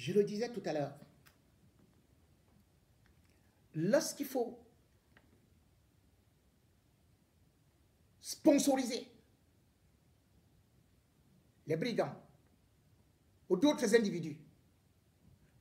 Je le disais tout à l'heure. Lorsqu'il faut sponsoriser les brigands ou d'autres individus,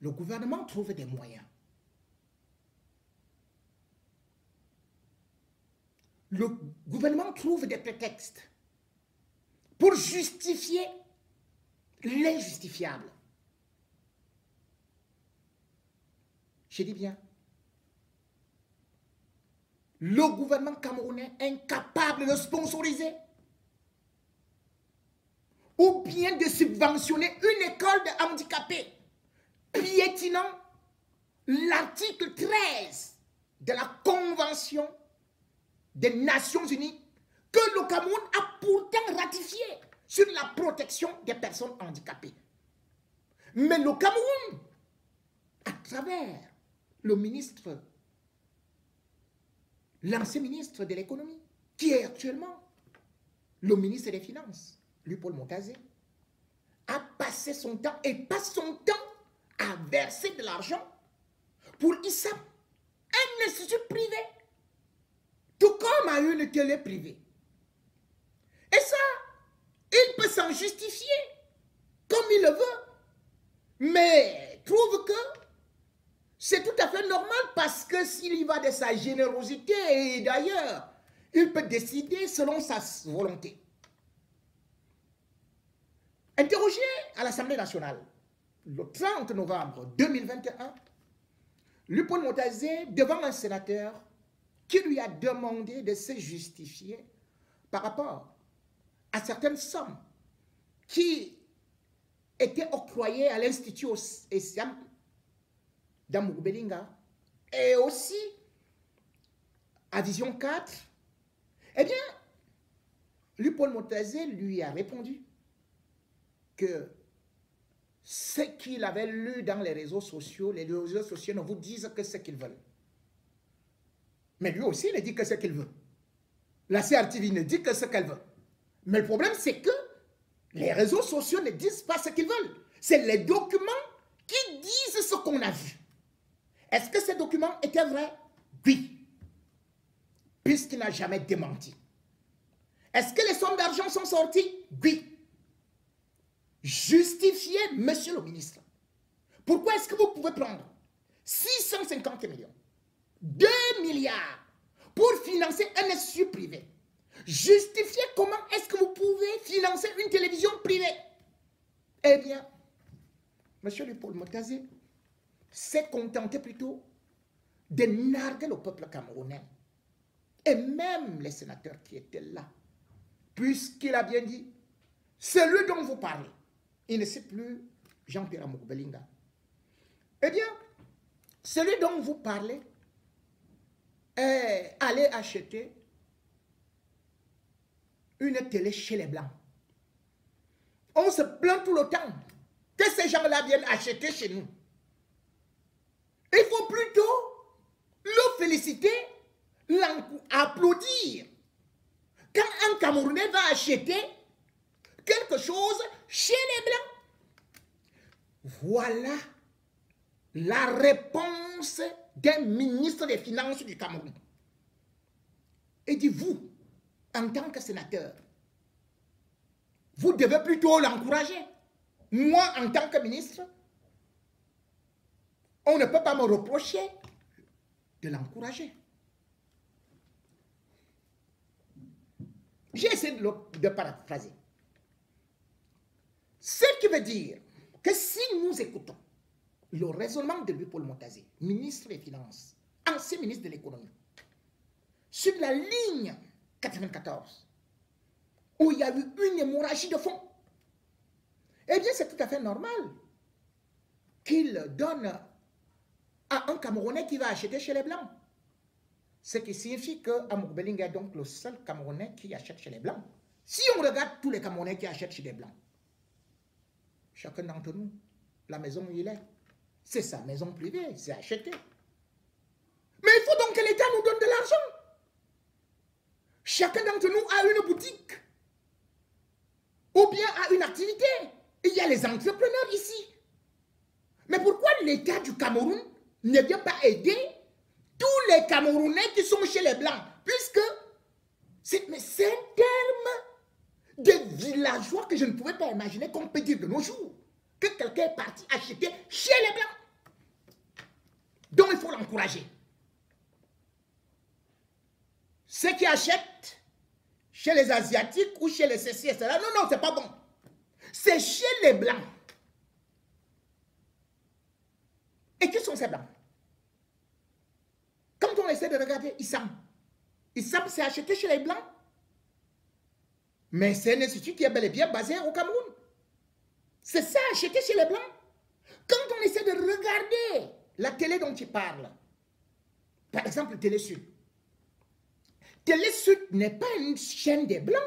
le gouvernement trouve des moyens. Le gouvernement trouve des prétextes pour justifier l'injustifiable. Je dis bien, le gouvernement camerounais est incapable de sponsoriser ou bien de subventionner une école de handicapés, piétinant l'article 13 de la Convention des Nations Unies que le Cameroun a pourtant ratifié sur la protection des personnes handicapées. Mais le Cameroun, à travers le ministre, l'ancien ministre de l'économie, qui est actuellement le ministre des Finances, Luc-Paul Montazé, a passé son temps et passe son temps à verser de l'argent pour ISAP, un institut privé, tout comme à une télé privée. Et ça, il peut s'en justifier comme il le veut, mais trouve que c'est tout à fait normal parce que s'il y va de sa générosité et d'ailleurs, il peut décider selon sa volonté. Interrogé à l'Assemblée nationale le 30 novembre 2021, Luc-Paul Montazé, devant un sénateur qui lui a demandé de se justifier par rapport à certaines sommes qui étaient octroyées à l'Institut ESSIAM d'Amourbelinga et aussi à Vision 4, eh bien, Luc-Paul Montazé lui a répondu que ce qu'il avait lu dans les réseaux sociaux ne vous disent que ce qu'ils veulent. Mais lui aussi, il dit que ce qu'il veut. La CRTV ne dit que ce qu'elle veut. Mais le problème, c'est que les réseaux sociaux ne disent pas ce qu'ils veulent. C'est les documents qui disent ce qu'on a vu. Est-ce que ces documents étaient vrais? Oui. Puisqu'il n'a jamais démenti. Est-ce que les sommes d'argent sont sorties? Oui. Justifiez, monsieur le ministre. Pourquoi est-ce que vous pouvez prendre 650 millions, 2 milliards pour financer un institut privé? Justifiez comment est-ce que vous pouvez financer une télévision privée? Eh bien, monsieur Luc-Paul Montazé s'est contenté plutôt de narguer le peuple camerounais et même les sénateurs qui étaient là, puisqu'il a bien dit, celui dont vous parlez, il ne sait plus Jean-Pierre Amourbelinga. Eh bien, celui dont vous parlez est allé acheter une télé chez les Blancs. On se plaint tout le temps que ces gens-là viennent acheter chez nous. Il faut plutôt le féliciter, l'applaudir. Quand un Camerounais va acheter quelque chose chez les Blancs. Voilà la réponse d'un ministre des Finances du Cameroun. Et dit, vous, en tant que sénateur, vous devez plutôt l'encourager. Moi, en tant que ministre, on ne peut pas me reprocher de l'encourager. J'ai essayé de paraphraser. Ce qui veut dire que si nous écoutons le raisonnement de Luc-Paul Montazé, ministre des Finances, ancien ministre de l'économie, sur la ligne 94, où il y a eu une hémorragie de fonds, eh bien c'est tout à fait normal qu'il donne à un Camerounais qui va acheter chez les Blancs. Ce qui signifie que Amourbelinga est donc le seul Camerounais qui achète chez les Blancs. Si on regarde tous les Camerounais qui achètent chez les Blancs, chacun d'entre nous, la maison où il est, c'est sa maison privée, c'est acheté. Mais il faut donc que l'État nous donne de l'argent. Chacun d'entre nous a une boutique ou bien a une activité. Il y a les entrepreneurs ici. Mais pourquoi l'État du Cameroun ne vient pas aider tous les Camerounais qui sont chez les Blancs? Puisque c'est un terme de villageois que je ne pouvais pas imaginer qu'on peut dire de nos jours. Que quelqu'un est parti acheter chez les Blancs. Donc il faut l'encourager. Ceux qui achètent chez les Asiatiques ou chez les ceci, etc. Non, non, c'est pas bon. C'est chez les Blancs. Et qui sont ces Blancs? Quand on essaie de regarder Issam, Issam s'est acheté chez les Blancs. Mais c'est un institut qui est bel et bien basé au Cameroun. C'est ça, acheté chez les Blancs. Quand on essaie de regarder la télé dont tu parles, par exemple Télé Sud, Télé Sud n'est pas une chaîne des Blancs.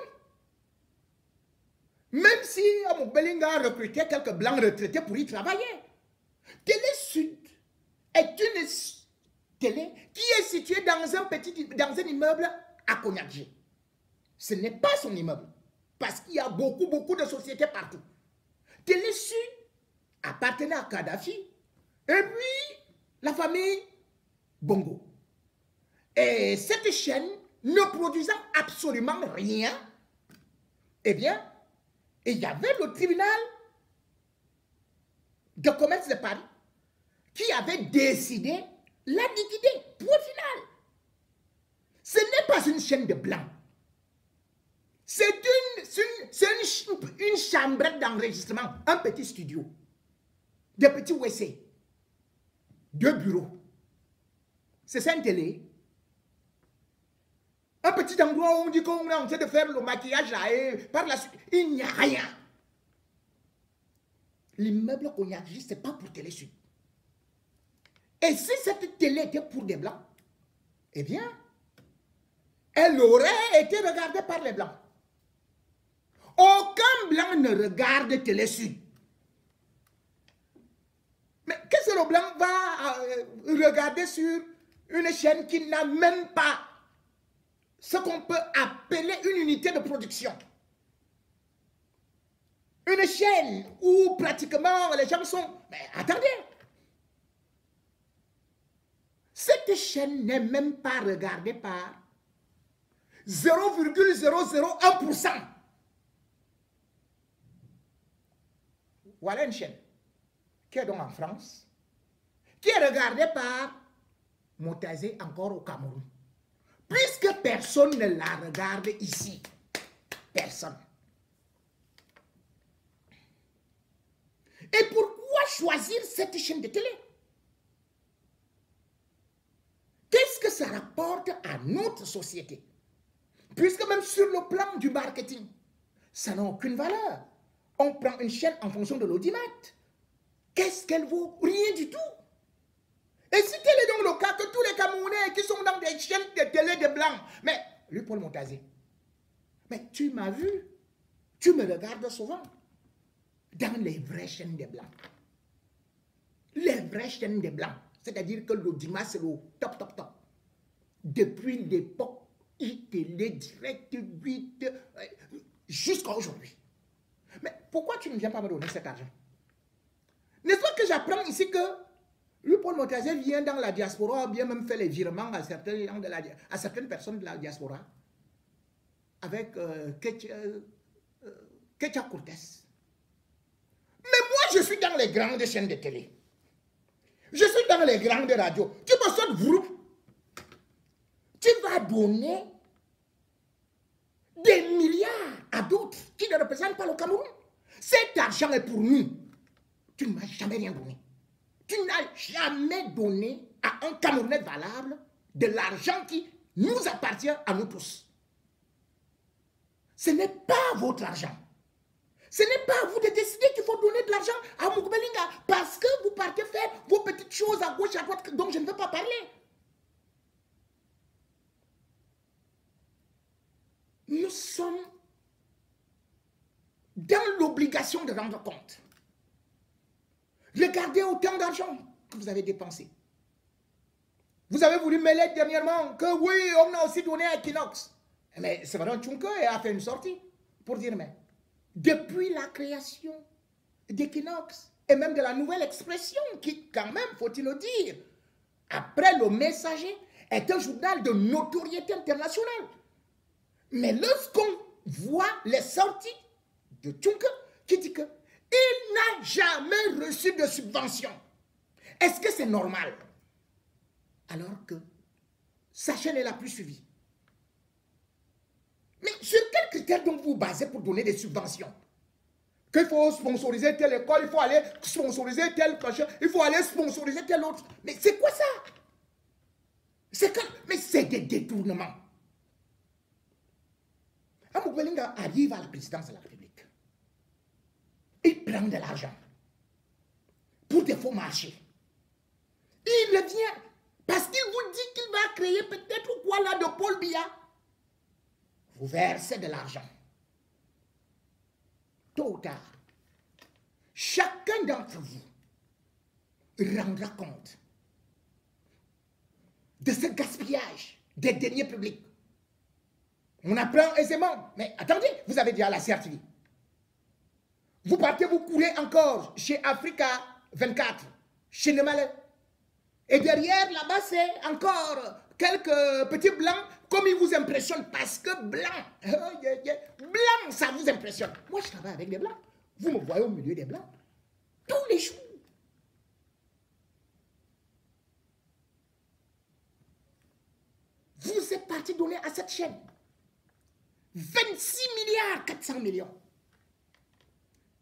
Même si Amok Belinga a recruté quelques Blancs retraités pour y travailler. Télé Sud est une télé qui est située dans un immeuble à Konakji. Ce n'est pas son immeuble. Parce qu'il y a beaucoup de sociétés partout. Télé Sud appartenait à Kadhafi. Et puis, la famille Bongo. Et cette chaîne, ne produisant absolument rien, eh bien, il y avait le tribunal de commerce de Paris qui avait décidé la liquider. Point final. Ce n'est pas une chaîne de Blancs. C'est une chambrette d'enregistrement, un petit studio, des petits WC, 2 bureaux. C'est ça une télé. Un petit endroit où on dit qu'on est en train de faire le maquillage là et par la suite, il n'y a rien. L'immeuble Konakji, ce n'est pas pour Télé Sud. Et si cette télé était pour des Blancs, eh bien, elle aurait été regardée par les Blancs. Aucun Blanc ne regarde Télé Sud. Mais qu'est-ce que le Blanc va regarder sur une chaîne qui n'a même pas ce qu'on peut appeler une unité de production? Une chaîne où pratiquement les gens sont... Mais attendez! Cette chaîne n'est même pas regardée par 0,001%. Voilà une chaîne qui est donc en France, qui est regardée par Montazé encore au Cameroun. Puisque personne ne la regarde ici. Personne. Et pourquoi choisir cette chaîne de télé? Qu'est-ce que ça rapporte à notre société? Puisque même sur le plan du marketing, ça n'a aucune valeur. On prend une chaîne en fonction de l'audimat. Qu'est-ce qu'elle vaut? Rien du tout. Et si tel est donc le cas que tous les Camerounais qui sont dans des chaînes de télé de Blancs, mais lui, Paul Montazé, mais tu m'as vu, tu me regardes souvent dans les vraies chaînes des Blancs. Les vraies chaînes des Blancs, c'est-à-dire que l'audimat, c'est le top. Depuis l'époque iTélé, Direct 8, jusqu'à aujourd'hui. Mais pourquoi tu ne viens pas me donner cet argent? N'est-ce pas que j'apprends ici que le Paul Montazé vient dans la diaspora, bien même fait les virements à certaines personnes de la diaspora avec Ketia Cortés. Mais moi, je suis dans les grandes chaînes de télé. Je suis dans les grandes radios. Tu me sautes groupe. Tu vas donner des milliards à d'autres qui ne représentent pas le Cameroun. Cet argent est pour nous. Tu ne m'as jamais rien donné. Tu n'as jamais donné à un Camerounais valable de l'argent qui nous appartient à nous tous. Ce n'est pas votre argent. Ce n'est pas à vous de décider qu'il faut donner de l'argent à Amok Belinga parce que vous partez faire vos petites choses à gauche, à droite dont je ne veux pas parler. Nous sommes dans l'obligation de rendre compte. Regardez autant d'argent que vous avez dépensé. Vous avez voulu mêler dernièrement que oui, on a aussi donné à Equinox. Mais c'est vrai, Tchunke a fait une sortie pour dire, mais depuis la création d'Equinox, et même de la nouvelle expression qui, quand même, faut-il le dire, après le Messager, est un journal de notoriété internationale. Mais lorsqu'on voit les sorties de Tchunke, qui dit qu'il n'a jamais reçu de subvention, est-ce que c'est normal? Alors que sa chaîne est la plus suivie. Mais sur quels critères donc vous basez pour donner des subventions? Qu'il faut sponsoriser telle école, il faut aller sponsoriser tel projet, il faut aller sponsoriser tel autre. Mais c'est quoi ça? Mais c'est des détournements. Amadou Belinga arrive à la présidence de la République. Il prend de l'argent pour des faux marchés. Il revient parce qu'il vous dit qu'il va créer peut-être quoi là de Paul Biya. Vous versez de l'argent. Tôt ou tard, chacun d'entre vous rendra compte de ce gaspillage des deniers publics. On apprend aisément. Mais attendez, vous avez déjà la CRTV. Vous partez, vous courez encore chez Africa 24, chez Nemale. Et derrière, là-bas, c'est encore quelques petits blancs, comme ils vous impressionnent, parce que blanc, blanc, ça vous impressionne. Moi, je travaille avec des blancs. Vous me voyez au milieu des blancs. Tous les jours. Vous êtes parti donner à cette chaîne 26 milliards 400 millions.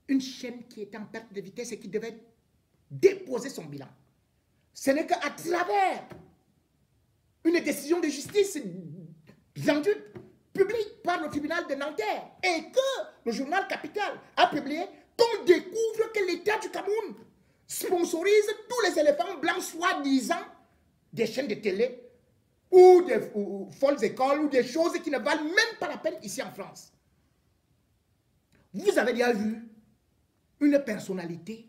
Une chaîne qui est en perte de vitesse et qui devait déposer son bilan. Ce n'est qu'à travers une décision de justice rendue publique par le tribunal de Nanterre et que le journal Capital a publié qu'on découvre que l'État du Cameroun sponsorise tous les éléphants blancs soi-disant des chaînes de télé ou des folles écoles ou des choses qui ne valent même pas la peine ici en France. Vous avez déjà vu une personnalité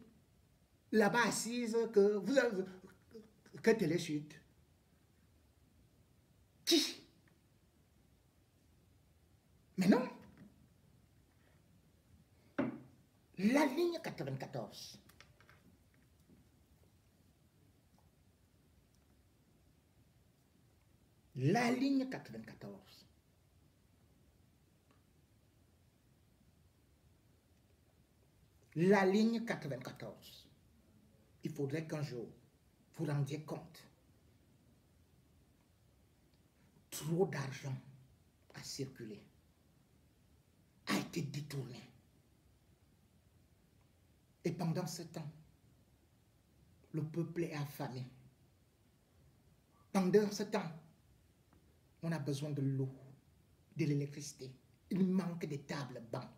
là-bas assise que Télé Sud. Qui? Mais non. La ligne 94. La ligne 94. La ligne 94. Il faudrait qu'un jour, vous rendiez compte. Trop d'argent a circulé, a été détourné. Et pendant ce temps, le peuple est affamé. Pendant ce temps, on a besoin de l'eau, de l'électricité. Il manque des tables, bancs.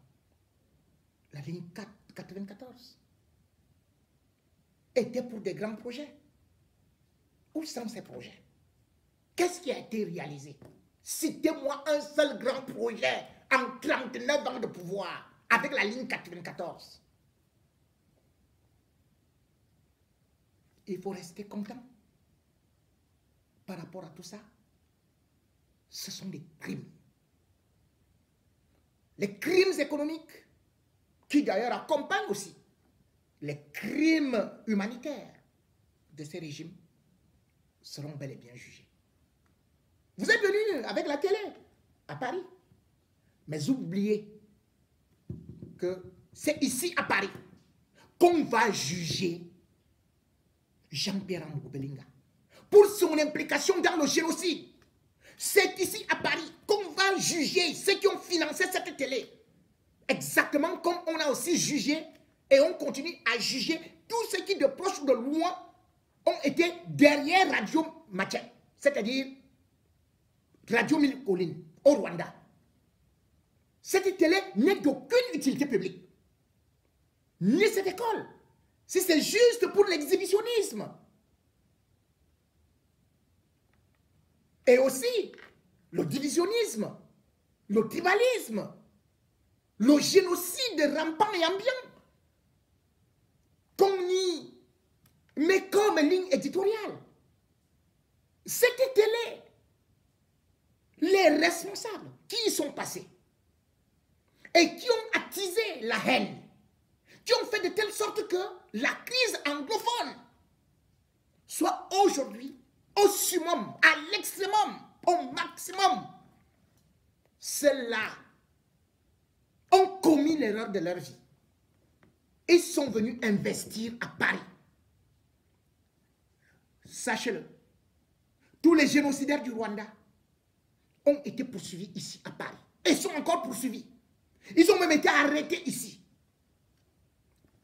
La ligne 94 était pour des grands projets. Où sont ces projets? Qu'est-ce qui a été réalisé? Citez-moi un seul grand projet en 39 ans de pouvoir avec la ligne 94. Il faut rester content par rapport à tout ça. Ce sont des crimes. Les crimes économiques qui d'ailleurs accompagnent aussi les crimes humanitaires de ces régimes seront bel et bien jugés. Vous êtes venus avec la télé à Paris, mais oubliez que c'est ici à Paris qu'on va juger Jean-Pierre Amadou Belinga pour son implication dans le génocide. C'est ici à Paris qu'on va juger ceux qui ont financé cette télé. Exactement comme on a aussi jugé et on continue à juger tous ceux qui de proche ou de loin ont été derrière Radio Mathieu, c'est-à-dire Radio Mille Collines au Rwanda. Cette télé n'est d'aucune utilité publique. Ni cette école. Si c'est juste pour l'exhibitionnisme. Et aussi le divisionnisme, le tribalisme, le génocide rampant et ambiant qu'on y met comme ligne éditoriale. Cette télé, les responsables qui y sont passés et qui ont attisé la haine, qui ont fait de telle sorte que la crise anglophone soit aujourd'hui au summum, à l'extrêmum, au maximum. Ceux-là ont commis l'erreur de leur vie. Ils sont venus investir à Paris. Sachez-le, tous les génocidaires du Rwanda ont été poursuivis ici à Paris. Et sont encore poursuivis. Ils ont même été arrêtés ici.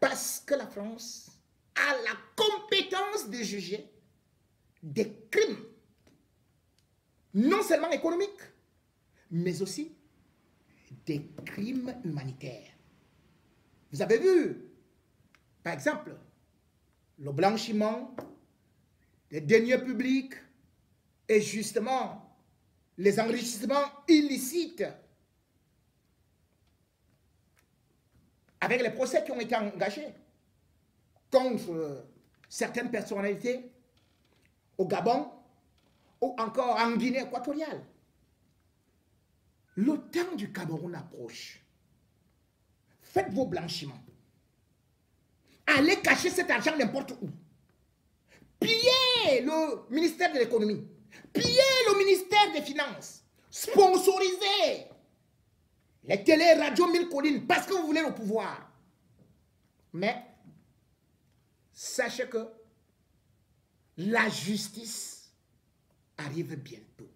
Parce que la France a la compétence de juger des crimes, non seulement économiques, mais aussi des crimes humanitaires. Vous avez vu, par exemple, le blanchiment des deniers publics et justement les enrichissements illicites avec les procès qui ont été engagés contre certaines personnalités au Gabon ou encore en Guinée équatoriale. Le temps du Cameroun approche. Faites vos blanchiments. Allez cacher cet argent n'importe où. Pillez le ministère de l'économie. Pillez le ministère des finances. Sponsorisez les télé, radio, mille collines parce que vous voulez le pouvoir. Mais sachez que la justice arrive bientôt.